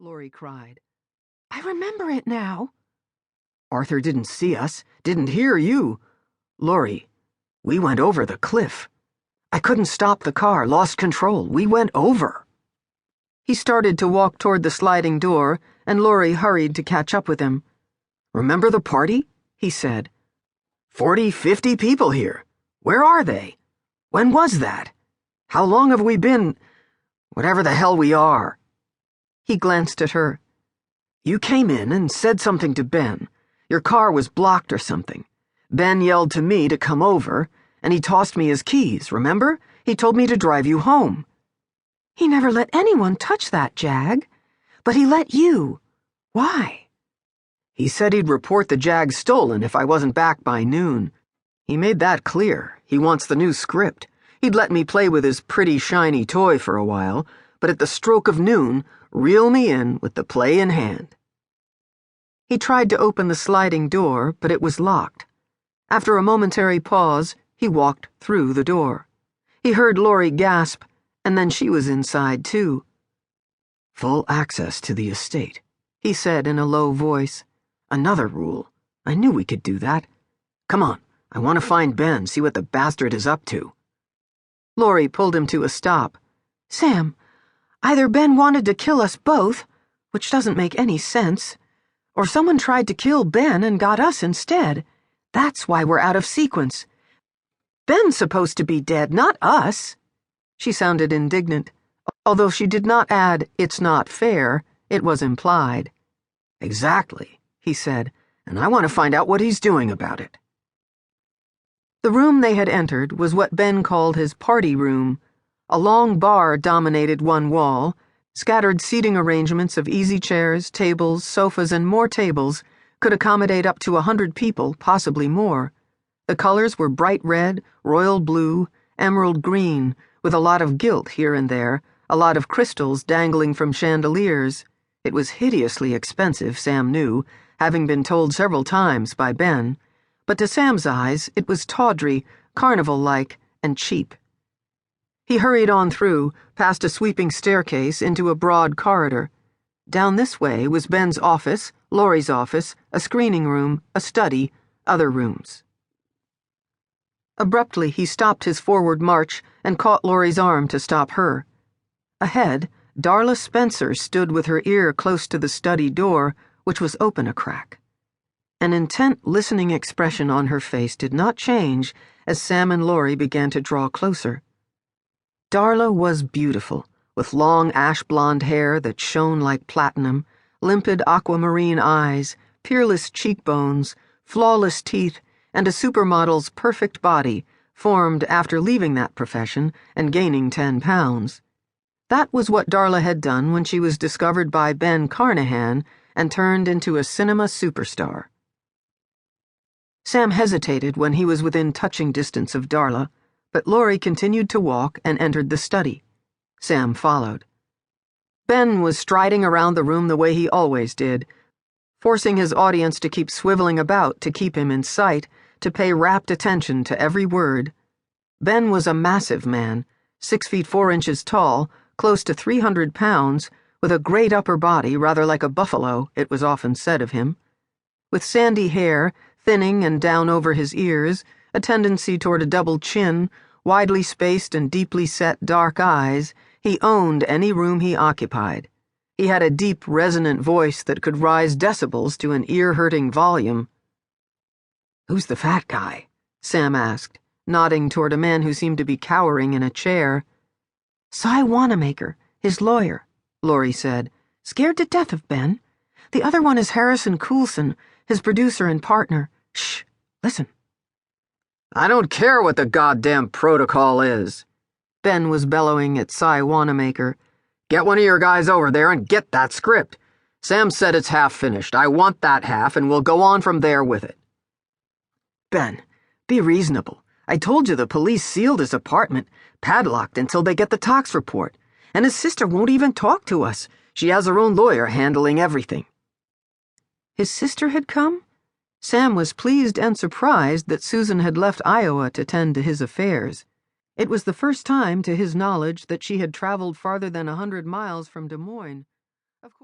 Laurie cried. I remember it now. Arthur didn't see us, didn't hear you. Laurie, we went over the cliff. I couldn't stop the car, lost control. We went over. He started to walk toward the sliding door, and Laurie hurried to catch up with him. Remember the party? He said. 40, 50 people here. Where are they? When was that? How long have we been? Whatever the hell we are. He glanced at her. You came in and said something to Ben. Your car was blocked or something. Ben yelled to me to come over, and he tossed me his keys, remember? He told me to drive you home. He never let anyone touch that, Jag. But he let you. Why? He said he'd report the Jag stolen if I wasn't back by noon. He made that clear. He wants the new script. He'd let me play with his pretty shiny toy for a while, but at the stroke of noon, reel me in with the play in hand. He tried to open the sliding door, but it was locked. After a momentary pause, he walked through the door. He heard Laurie gasp, and then she was inside too. Full access to the estate, he said in a low voice. Another rule. I knew we could do that. Come on, I want to find Ben, see what the bastard is up to. Laurie pulled him to a stop. Sam, either Ben wanted to kill us both, which doesn't make any sense, or someone tried to kill Ben and got us instead. That's why we're out of sequence. Ben's supposed to be dead, not us. She sounded indignant. Although she did not add, it's not fair, it was implied. Exactly, he said, and I want to find out what he's doing about it. The room they had entered was what Ben called his party room. A long bar dominated one wall. Scattered seating arrangements of easy chairs, tables, sofas, and more tables could accommodate up to 100 people, possibly more. The colors were bright red, royal blue, emerald green, with a lot of gilt here and there, a lot of crystals dangling from chandeliers. It was hideously expensive, Sam knew, having been told several times by Ben, but to Sam's eyes it was tawdry, carnival-like, and cheap. He hurried on through, past a sweeping staircase, into a broad corridor. Down this way was Ben's office, Laurie's office, a screening room, a study, other rooms. Abruptly, he stopped his forward march and caught Laurie's arm to stop her. Ahead, Darla Spencer stood with her ear close to the study door, which was open a crack. An intent, listening expression on her face did not change as Sam and Laurie began to draw closer. Darla was beautiful, with long ash-blonde hair that shone like platinum, limpid aquamarine eyes, peerless cheekbones, flawless teeth, and a supermodel's perfect body, formed after leaving that profession and gaining 10 pounds. That was what Darla had done when she was discovered by Ben Carnahan and turned into a cinema superstar. Sam hesitated when he was within touching distance of Darla, but Laurie continued to walk and entered the study. Sam followed. Ben was striding around the room the way he always did, forcing his audience to keep swiveling about to keep him in sight, to pay rapt attention to every word. Ben was a massive man, 6 feet 4 inches tall, close to 300 pounds, with a great upper body rather like a buffalo, it was often said of him. With sandy hair, thinning and down over his ears, a tendency toward a double chin, widely spaced and deeply set dark eyes, he owned any room he occupied. He had a deep, resonant voice that could rise decibels to an ear-hurting volume. Who's the fat guy? Sam asked, nodding toward a man who seemed to be cowering in a chair. Cy Wanamaker, his lawyer, Laurie said. Scared to death of Ben. The other one is Harrison Coulson, his producer and partner. Shh, listen. I don't care what the goddamn protocol is. Ben was bellowing at Cy Wanamaker. Get one of your guys over there and get that script. Sam said it's half finished. I want that half, and we'll go on from there with it. Ben, be reasonable. I told you the police sealed his apartment, padlocked until they get the tox report, and his sister won't even talk to us. She has her own lawyer handling everything. His sister had come? Sam was pleased and surprised that Susan had left Iowa to tend to his affairs. It was the first time, to his knowledge, that she had traveled farther than 100 miles from Des Moines.